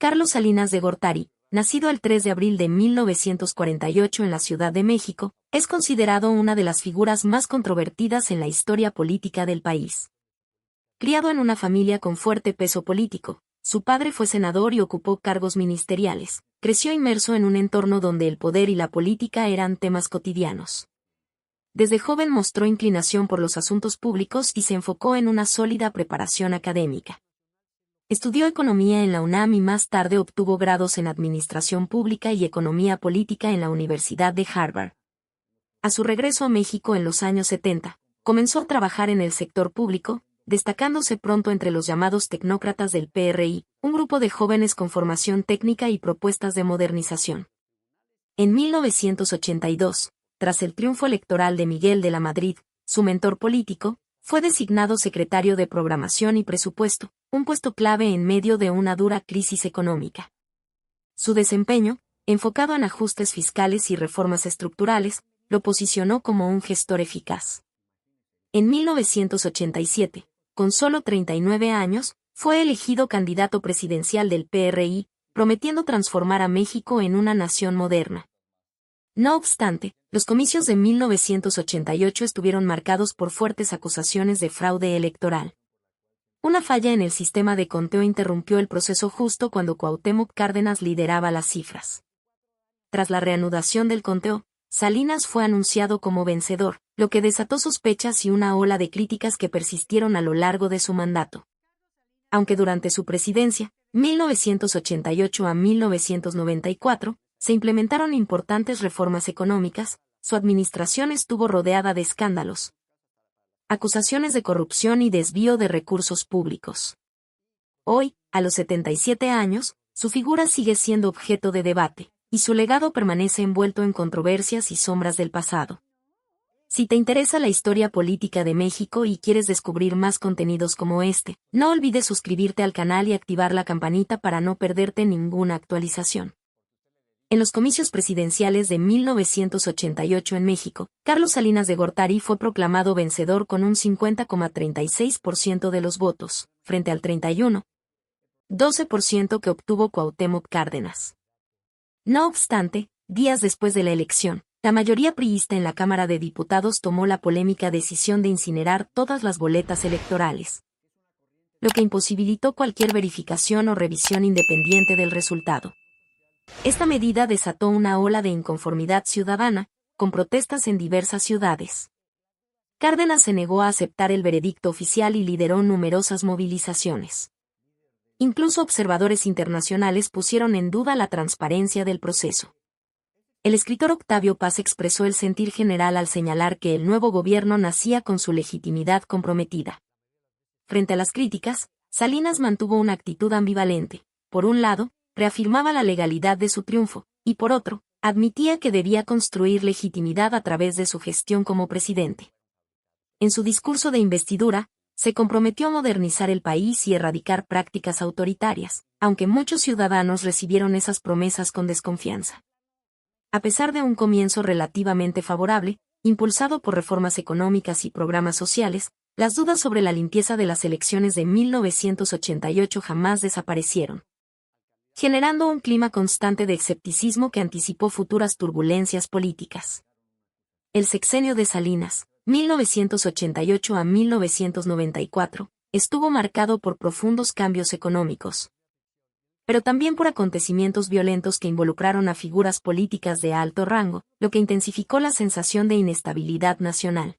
Carlos Salinas de Gortari, nacido el 3 de abril de 1948 en la Ciudad de México, es considerado una de las figuras más controvertidas en la historia política del país. Criado en una familia con fuerte peso político, su padre fue senador y ocupó cargos ministeriales. Creció inmerso en un entorno donde el poder y la política eran temas cotidianos. Desde joven mostró inclinación por los asuntos públicos y se enfocó en una sólida preparación académica. Estudió economía en la UNAM y más tarde obtuvo grados en administración pública y economía política en la Universidad de Harvard. A su regreso a México en los años 70, comenzó a trabajar en el sector público, destacándose pronto entre los llamados tecnócratas del PRI, un grupo de jóvenes con formación técnica y propuestas de modernización. En 1982, tras el triunfo electoral de Miguel de la Madrid, su mentor político, fue designado secretario de Programación y Presupuesto, un puesto clave en medio de una dura crisis económica. Su desempeño, enfocado en ajustes fiscales y reformas estructurales, lo posicionó como un gestor eficaz. En 1987, con solo 39 años, fue elegido candidato presidencial del PRI, prometiendo transformar a México en una nación moderna. No obstante, los comicios de 1988 estuvieron marcados por fuertes acusaciones de fraude electoral. Una falla en el sistema de conteo interrumpió el proceso justo cuando Cuauhtémoc Cárdenas lideraba las cifras. Tras la reanudación del conteo, Salinas fue anunciado como vencedor, lo que desató sospechas y una ola de críticas que persistieron a lo largo de su mandato. Aunque durante su presidencia, 1988 a 1994, se implementaron importantes reformas económicas, su administración estuvo rodeada de escándalos, acusaciones de corrupción y desvío de recursos públicos. Hoy, a los 77 años, su figura sigue siendo objeto de debate, y su legado permanece envuelto en controversias y sombras del pasado. Si te interesa la historia política de México y quieres descubrir más contenidos como este, no olvides suscribirte al canal y activar la campanita para no perderte ninguna actualización. En los comicios presidenciales de 1988 en México, Carlos Salinas de Gortari fue proclamado vencedor con un 50,36% de los votos, frente al 31,12% que obtuvo Cuauhtémoc Cárdenas. No obstante, días después de la elección, la mayoría priista en la Cámara de Diputados tomó la polémica decisión de incinerar todas las boletas electorales, lo que imposibilitó cualquier verificación o revisión independiente del resultado. Esta medida desató una ola de inconformidad ciudadana, con protestas en diversas ciudades. Cárdenas se negó a aceptar el veredicto oficial y lideró numerosas movilizaciones. Incluso observadores internacionales pusieron en duda la transparencia del proceso. El escritor Octavio Paz expresó el sentir general al señalar que el nuevo gobierno nacía con su legitimidad comprometida. Frente a las críticas, Salinas mantuvo una actitud ambivalente. Por un lado, reafirmaba la legalidad de su triunfo, y por otro, admitía que debía construir legitimidad a través de su gestión como presidente. En su discurso de investidura, se comprometió a modernizar el país y erradicar prácticas autoritarias, aunque muchos ciudadanos recibieron esas promesas con desconfianza. A pesar de un comienzo relativamente favorable, impulsado por reformas económicas y programas sociales, las dudas sobre la limpieza de las elecciones de 1988 jamás desaparecieron, generando un clima constante de escepticismo que anticipó futuras turbulencias políticas. El sexenio de Salinas, 1988 a 1994, estuvo marcado por profundos cambios económicos, pero también por acontecimientos violentos que involucraron a figuras políticas de alto rango, lo que intensificó la sensación de inestabilidad nacional.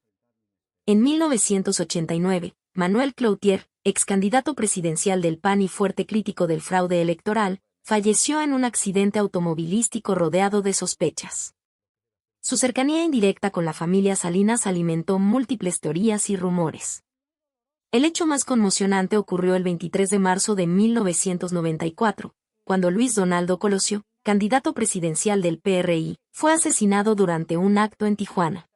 En 1989, Manuel Cloutier, ex candidato presidencial del PAN y fuerte crítico del fraude electoral, falleció en un accidente automovilístico rodeado de sospechas. Su cercanía indirecta con la familia Salinas alimentó múltiples teorías y rumores. El hecho más conmocionante ocurrió el 23 de marzo de 1994, cuando Luis Donaldo Colosio, candidato presidencial del PRI, fue asesinado durante un acto en Tijuana.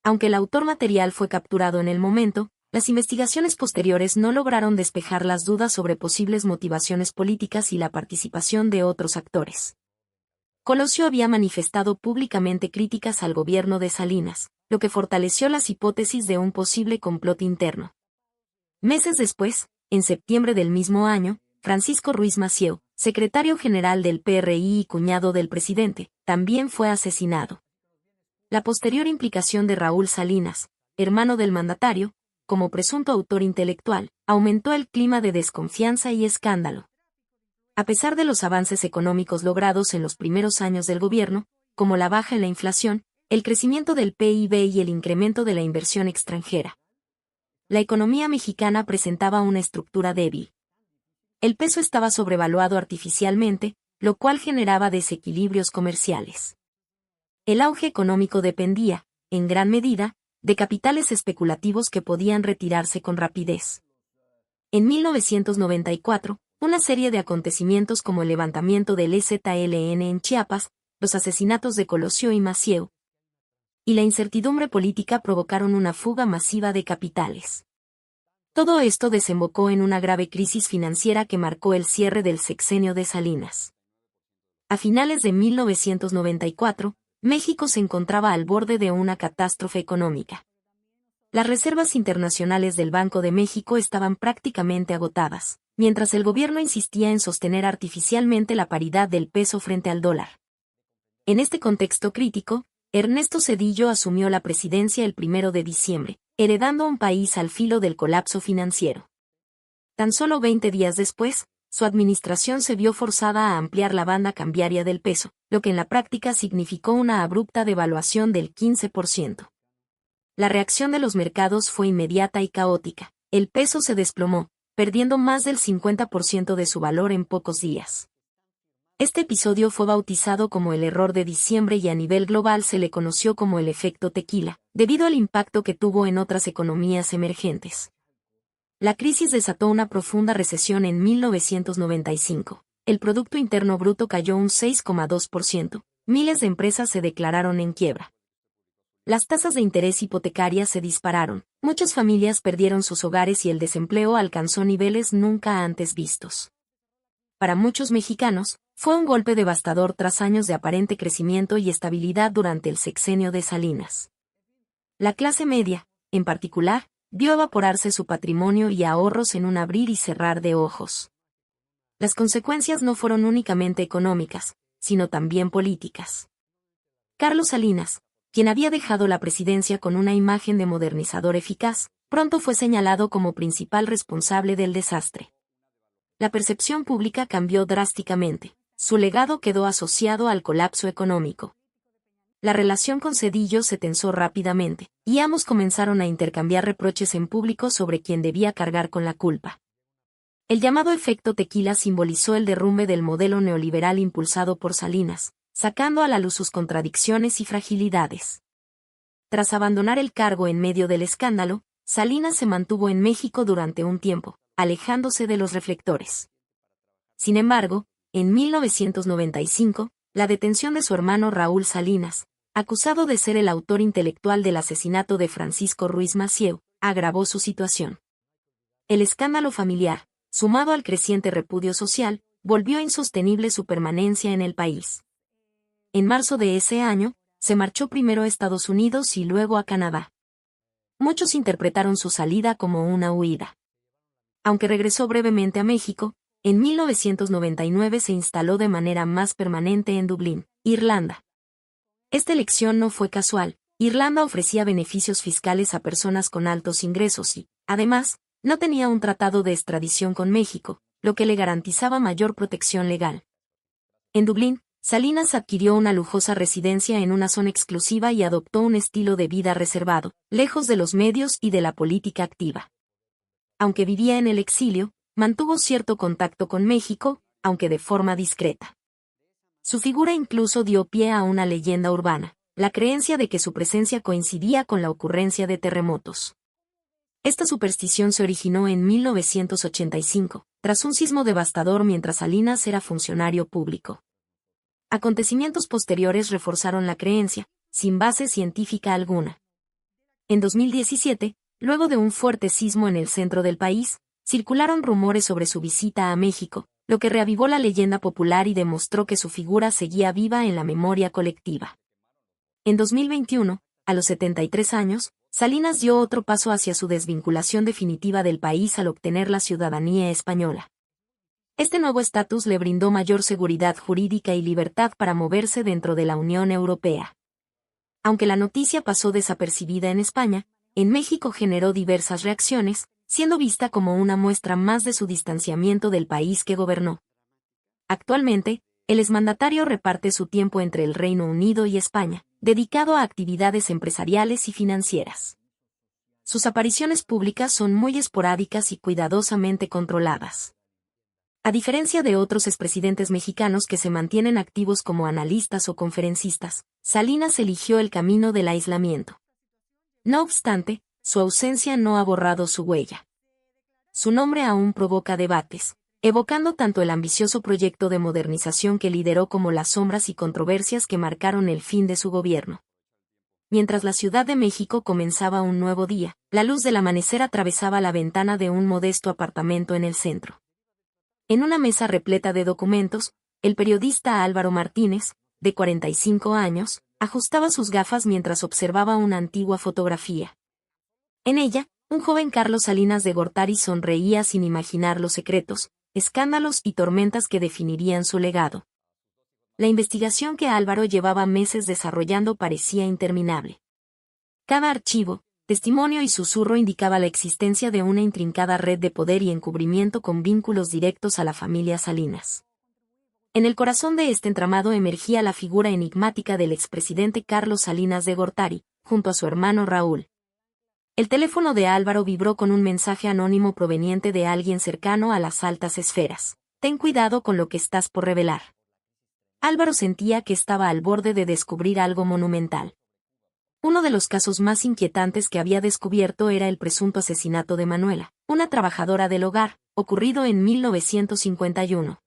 Aunque el autor material fue capturado en el momento, las investigaciones posteriores no lograron despejar las dudas sobre posibles motivaciones políticas y la participación de otros actores. Colosio había manifestado públicamente críticas al gobierno de Salinas, lo que fortaleció las hipótesis de un posible complot interno. Meses después, en septiembre del mismo año, Francisco Ruiz Massieu, secretario general del PRI y cuñado del presidente, también fue asesinado. La posterior implicación de Raúl Salinas, hermano del mandatario, como presunto autor intelectual, aumentó el clima de desconfianza y escándalo. A pesar de los avances económicos logrados en los primeros años del gobierno, como la baja en la inflación, el crecimiento del PIB y el incremento de la inversión extranjera, la economía mexicana presentaba una estructura débil. El peso estaba sobrevaluado artificialmente, lo cual generaba desequilibrios comerciales. El auge económico dependía, en gran medida, de capitales especulativos que podían retirarse con rapidez. En 1994, una serie de acontecimientos como el levantamiento del EZLN en Chiapas, los asesinatos de Colosio y Macieu, y la incertidumbre política provocaron una fuga masiva de capitales. Todo esto desembocó en una grave crisis financiera que marcó el cierre del sexenio de Salinas. A finales de 1994, México se encontraba al borde de una catástrofe económica. Las reservas internacionales del Banco de México estaban prácticamente agotadas, mientras el gobierno insistía en sostener artificialmente la paridad del peso frente al dólar. En este contexto crítico, Ernesto Zedillo asumió la presidencia el 1 de diciembre, heredando un país al filo del colapso financiero. Tan solo 20 días después, su administración se vio forzada a ampliar la banda cambiaria del peso, lo que en la práctica significó una abrupta devaluación del 15%. La reacción de los mercados fue inmediata y caótica. El peso se desplomó, perdiendo más del 50% de su valor en pocos días. Este episodio fue bautizado como el error de diciembre y a nivel global se le conoció como el efecto tequila, debido al impacto que tuvo en otras economías emergentes. La crisis desató una profunda recesión en 1995. El Producto Interno Bruto cayó un 6,2%, miles de empresas se declararon en quiebra. Las tasas de interés hipotecarias se dispararon, muchas familias perdieron sus hogares y el desempleo alcanzó niveles nunca antes vistos. Para muchos mexicanos, fue un golpe devastador tras años de aparente crecimiento y estabilidad durante el sexenio de Salinas. La clase media, en particular, vio evaporarse su patrimonio y ahorros en un abrir y cerrar de ojos. Las consecuencias no fueron únicamente económicas, sino también políticas. Carlos Salinas, quien había dejado la presidencia con una imagen de modernizador eficaz, pronto fue señalado como principal responsable del desastre. La percepción pública cambió drásticamente, su legado quedó asociado al colapso económico. La relación con Zedillo se tensó rápidamente, y ambos comenzaron a intercambiar reproches en público sobre quién debía cargar con la culpa. El llamado efecto tequila simbolizó el derrumbe del modelo neoliberal impulsado por Salinas, sacando a la luz sus contradicciones y fragilidades. Tras abandonar el cargo en medio del escándalo, Salinas se mantuvo en México durante un tiempo, alejándose de los reflectores. Sin embargo, en 1995, la detención de su hermano Raúl Salinas, acusado de ser el autor intelectual del asesinato de Francisco Ruiz Massieu, agravó su situación. El escándalo familiar, sumado al creciente repudio social, volvió insostenible su permanencia en el país. En marzo de ese año, se marchó primero a Estados Unidos y luego a Canadá. Muchos interpretaron su salida como una huida. Aunque regresó brevemente a México, en 1999 se instaló de manera más permanente en Dublín, Irlanda. Esta elección no fue casual. Irlanda ofrecía beneficios fiscales a personas con altos ingresos y, además, no tenía un tratado de extradición con México, lo que le garantizaba mayor protección legal. En Dublín, Salinas adquirió una lujosa residencia en una zona exclusiva y adoptó un estilo de vida reservado, lejos de los medios y de la política activa. Aunque vivía en el exilio, mantuvo cierto contacto con México, aunque de forma discreta. Su figura incluso dio pie a una leyenda urbana, la creencia de que su presencia coincidía con la ocurrencia de terremotos. Esta superstición se originó en 1985, tras un sismo devastador mientras Salinas era funcionario público. Acontecimientos posteriores reforzaron la creencia, sin base científica alguna. En 2017, luego de un fuerte sismo en el centro del país, circularon rumores sobre su visita a México, lo que reavivó la leyenda popular y demostró que su figura seguía viva en la memoria colectiva. En 2021, a los 73 años, Salinas dio otro paso hacia su desvinculación definitiva del país al obtener la ciudadanía española. Este nuevo estatus le brindó mayor seguridad jurídica y libertad para moverse dentro de la Unión Europea. Aunque la noticia pasó desapercibida en España, en México generó diversas reacciones, siendo vista como una muestra más de su distanciamiento del país que gobernó. Actualmente, el exmandatario reparte su tiempo entre el Reino Unido y España, dedicado a actividades empresariales y financieras. Sus apariciones públicas son muy esporádicas y cuidadosamente controladas. A diferencia de otros expresidentes mexicanos que se mantienen activos como analistas o conferencistas, Salinas eligió el camino del aislamiento. No obstante, su ausencia no ha borrado su huella. Su nombre aún provoca debates, evocando tanto el ambicioso proyecto de modernización que lideró como las sombras y controversias que marcaron el fin de su gobierno. Mientras la Ciudad de México comenzaba un nuevo día, la luz del amanecer atravesaba la ventana de un modesto apartamento en el centro. En una mesa repleta de documentos, el periodista Álvaro Martínez, de 45 años, ajustaba sus gafas mientras observaba una antigua fotografía. En ella, un joven Carlos Salinas de Gortari sonreía sin imaginar los secretos, escándalos y tormentas que definirían su legado. La investigación que Álvaro llevaba meses desarrollando parecía interminable. Cada archivo, testimonio y susurro indicaba la existencia de una intrincada red de poder y encubrimiento con vínculos directos a la familia Salinas. En el corazón de este entramado emergía la figura enigmática del expresidente Carlos Salinas de Gortari, junto a su hermano Raúl. El teléfono de Álvaro vibró con un mensaje anónimo proveniente de alguien cercano a las altas esferas. Ten cuidado con lo que estás por revelar. Álvaro sentía que estaba al borde de descubrir algo monumental. Uno de los casos más inquietantes que había descubierto era el presunto asesinato de Manuela, una trabajadora del hogar, ocurrido en 1951.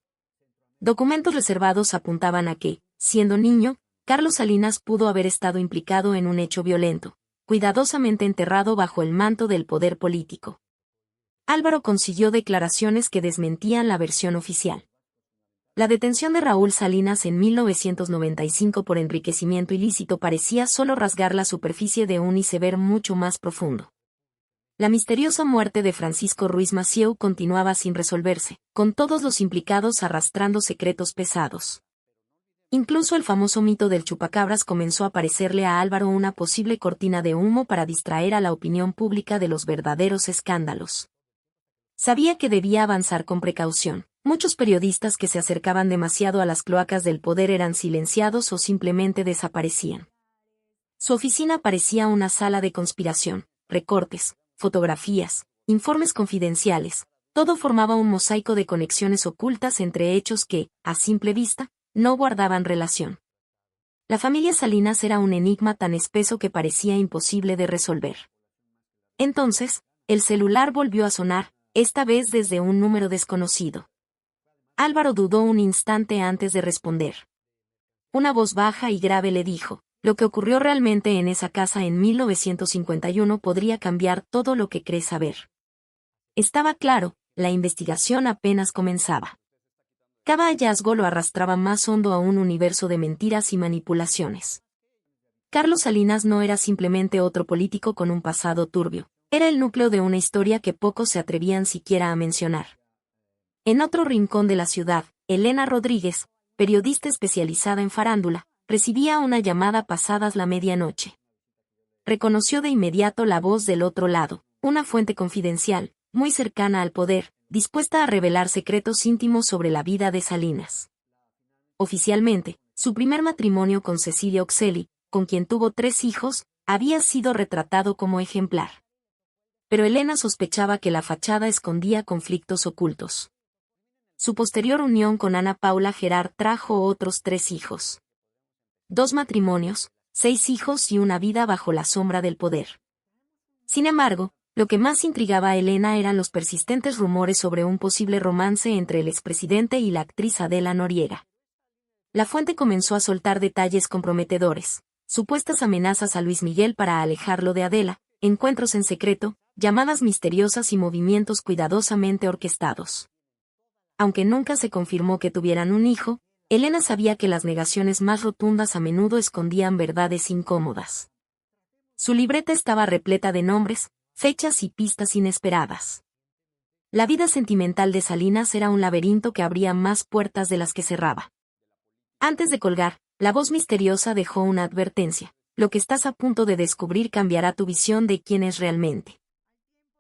Documentos reservados apuntaban a que, siendo niño, Carlos Salinas pudo haber estado implicado en un hecho violento, cuidadosamente enterrado bajo el manto del poder político. Álvaro consiguió declaraciones que desmentían la versión oficial. La detención de Raúl Salinas en 1995 por enriquecimiento ilícito parecía solo rasgar la superficie de un iceberg mucho más profundo. La misteriosa muerte de Francisco Ruiz Massieu continuaba sin resolverse, con todos los implicados arrastrando secretos pesados. Incluso el famoso mito del chupacabras comenzó a parecerle a Álvaro una posible cortina de humo para distraer a la opinión pública de los verdaderos escándalos. Sabía que debía avanzar con precaución. Muchos periodistas que se acercaban demasiado a las cloacas del poder eran silenciados o simplemente desaparecían. Su oficina parecía una sala de conspiración, recortes, fotografías, informes confidenciales, todo formaba un mosaico de conexiones ocultas entre hechos que, a simple vista, no guardaban relación. La familia Salinas era un enigma tan espeso que parecía imposible de resolver. Entonces, el celular volvió a sonar, esta vez desde un número desconocido. Álvaro dudó un instante antes de responder. Una voz baja y grave le dijo, lo que ocurrió realmente en esa casa en 1951 podría cambiar todo lo que crees saber. Estaba claro, la investigación apenas comenzaba. Cada hallazgo lo arrastraba más hondo a un universo de mentiras y manipulaciones. Carlos Salinas no era simplemente otro político con un pasado turbio, era el núcleo de una historia que pocos se atrevían siquiera a mencionar. En otro rincón de la ciudad, Elena Rodríguez, periodista especializada en farándula, recibía una llamada pasadas la medianoche. Reconoció de inmediato la voz del otro lado, una fuente confidencial, muy cercana al poder, dispuesta a revelar secretos íntimos sobre la vida de Salinas. Oficialmente, su primer matrimonio con Cecilia Oxeli, con quien tuvo 3 hijos, había sido retratado como ejemplar. Pero Elena sospechaba que la fachada escondía conflictos ocultos. Su posterior unión con Ana Paula Gerard trajo otros 3 hijos. 2 matrimonios, 6 hijos y una vida bajo la sombra del poder. Sin embargo, lo que más intrigaba a Elena eran los persistentes rumores sobre un posible romance entre el expresidente y la actriz Adela Noriega. La fuente comenzó a soltar detalles comprometedores, supuestas amenazas a Luis Miguel para alejarlo de Adela, encuentros en secreto, llamadas misteriosas y movimientos cuidadosamente orquestados. Aunque nunca se confirmó que tuvieran un hijo, Elena sabía que las negaciones más rotundas a menudo escondían verdades incómodas. Su libreta estaba repleta de nombres, fechas y pistas inesperadas. La vida sentimental de Salinas era un laberinto que abría más puertas de las que cerraba. Antes de colgar, la voz misteriosa dejó una advertencia: lo que estás a punto de descubrir cambiará tu visión de quién es realmente.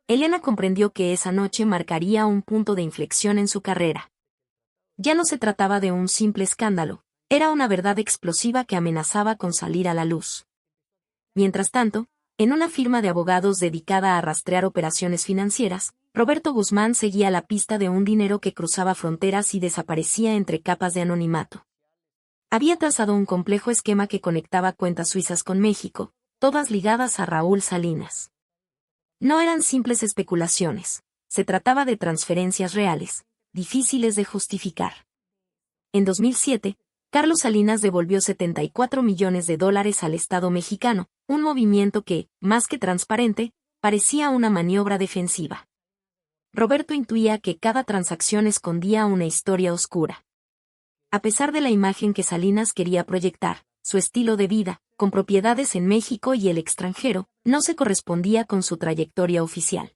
Elena comprendió que esa noche marcaría un punto de inflexión en su carrera. Ya no se trataba de un simple escándalo, era una verdad explosiva que amenazaba con salir a la luz. Mientras tanto, en una firma de abogados dedicada a rastrear operaciones financieras, Roberto Guzmán seguía la pista de un dinero que cruzaba fronteras y desaparecía entre capas de anonimato. Había trazado un complejo esquema que conectaba cuentas suizas con México, todas ligadas a Raúl Salinas. No eran simples especulaciones, se trataba de transferencias reales, difíciles de justificar. En 2007, Carlos Salinas devolvió $74 millones al Estado mexicano, un movimiento que, más que transparente, parecía una maniobra defensiva. Roberto intuía que cada transacción escondía una historia oscura. A pesar de la imagen que Salinas quería proyectar, su estilo de vida, con propiedades en México y el extranjero, no se correspondía con su trayectoria oficial.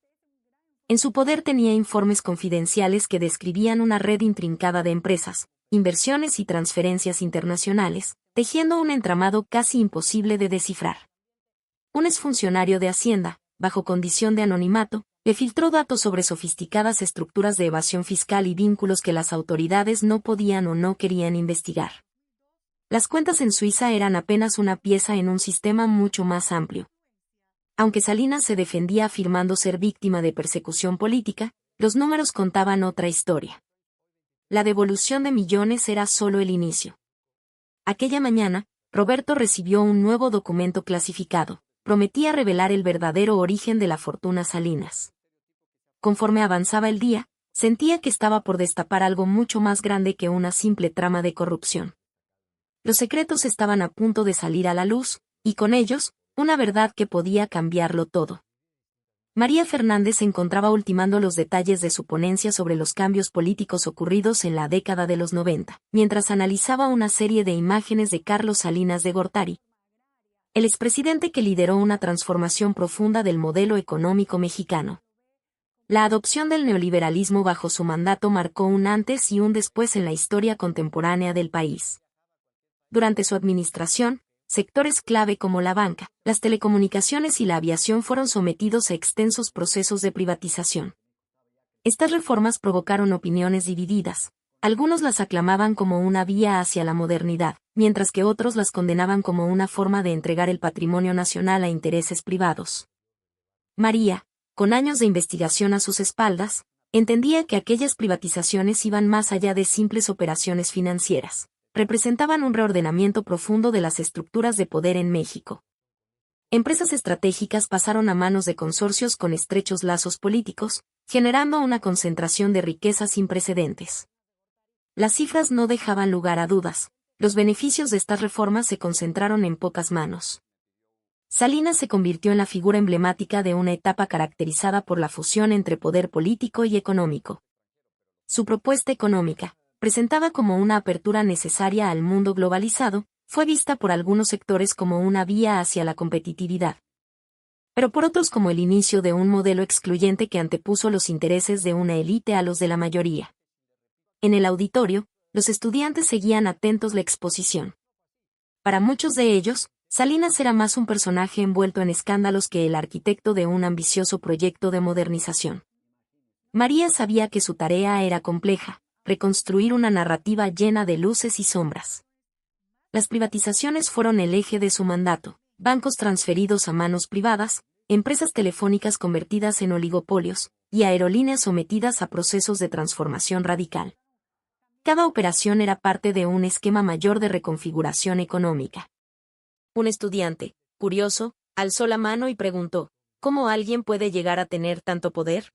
En su poder tenía informes confidenciales que describían una red intrincada de empresas, inversiones y transferencias internacionales, tejiendo un entramado casi imposible de descifrar. Un exfuncionario de Hacienda, bajo condición de anonimato, le filtró datos sobre sofisticadas estructuras de evasión fiscal y vínculos que las autoridades no podían o no querían investigar. Las cuentas en Suiza eran apenas una pieza en un sistema mucho más amplio. Aunque Salinas se defendía afirmando ser víctima de persecución política, los números contaban otra historia. La devolución de millones era solo el inicio. Aquella mañana, Roberto recibió un nuevo documento clasificado. Prometía revelar el verdadero origen de la fortuna Salinas. Conforme avanzaba el día, sentía que estaba por destapar algo mucho más grande que una simple trama de corrupción. Los secretos estaban a punto de salir a la luz, y con ellos, una verdad que podía cambiarlo todo. María Fernández se encontraba ultimando los detalles de su ponencia sobre los cambios políticos ocurridos en la década de los 90, mientras analizaba una serie de imágenes de Carlos Salinas de Gortari, el expresidente que lideró una transformación profunda del modelo económico mexicano. La adopción del neoliberalismo bajo su mandato marcó un antes y un después en la historia contemporánea del país. Durante su administración, sectores clave como la banca, las telecomunicaciones y la aviación fueron sometidos a extensos procesos de privatización. Estas reformas provocaron opiniones divididas. Algunos las aclamaban como una vía hacia la modernidad, mientras que otros las condenaban como una forma de entregar el patrimonio nacional a intereses privados. María, con años de investigación a sus espaldas, entendía que aquellas privatizaciones iban más allá de simples operaciones financieras. Representaban un reordenamiento profundo de las estructuras de poder en México. Empresas estratégicas pasaron a manos de consorcios con estrechos lazos políticos, generando una concentración de riqueza sin precedentes. Las cifras no dejaban lugar a dudas. Los beneficios de estas reformas se concentraron en pocas manos. Salinas se convirtió en la figura emblemática de una etapa caracterizada por la fusión entre poder político y económico. Su propuesta económica, presentada como una apertura necesaria al mundo globalizado, fue vista por algunos sectores como una vía hacia la competitividad, pero por otros como el inicio de un modelo excluyente que antepuso los intereses de una élite a los de la mayoría. En el auditorio, los estudiantes seguían atentos la exposición. Para muchos de ellos, Salinas era más un personaje envuelto en escándalos que el arquitecto de un ambicioso proyecto de modernización. María sabía que su tarea era compleja: reconstruir una narrativa llena de luces y sombras. Las privatizaciones fueron el eje de su mandato: bancos transferidos a manos privadas, empresas telefónicas convertidas en oligopolios, y aerolíneas sometidas a procesos de transformación radical. Cada operación era parte de un esquema mayor de reconfiguración económica. Un estudiante, curioso, alzó la mano y preguntó: ¿cómo alguien puede llegar a tener tanto poder?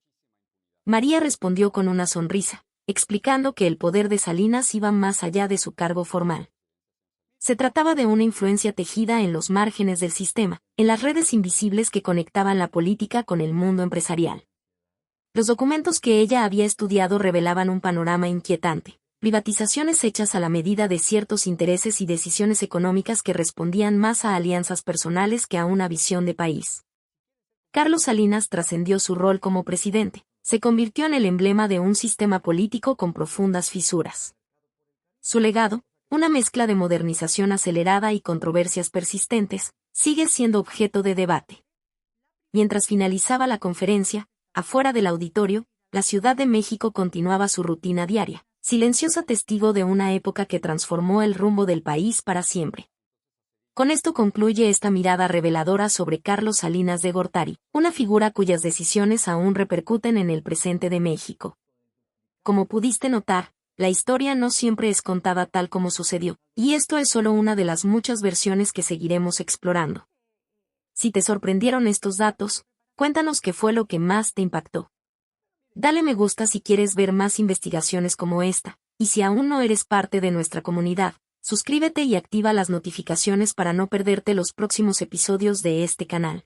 María respondió con una sonrisa, explicando que el poder de Salinas iba más allá de su cargo formal. Se trataba de una influencia tejida en los márgenes del sistema, en las redes invisibles que conectaban la política con el mundo empresarial. Los documentos que ella había estudiado revelaban un panorama inquietante: privatizaciones hechas a la medida de ciertos intereses y decisiones económicas que respondían más a alianzas personales que a una visión de país. Carlos Salinas trascendió su rol como presidente. se convirtió en el emblema de un sistema político con profundas fisuras. Su legado, una mezcla de modernización acelerada y controversias persistentes, sigue siendo objeto de debate. Mientras finalizaba la conferencia, afuera del auditorio, la Ciudad de México continuaba su rutina diaria, silenciosa testigo de una época que transformó el rumbo del país para siempre. Con esto concluye esta mirada reveladora sobre Carlos Salinas de Gortari, una figura cuyas decisiones aún repercuten en el presente de México. Como pudiste notar, la historia no siempre es contada tal como sucedió, y esto es solo una de las muchas versiones que seguiremos explorando. Si te sorprendieron estos datos, cuéntanos qué fue lo que más te impactó. Dale me gusta si quieres ver más investigaciones como esta, y si aún no eres parte de nuestra comunidad, suscríbete y activa las notificaciones para no perderte los próximos episodios de este canal.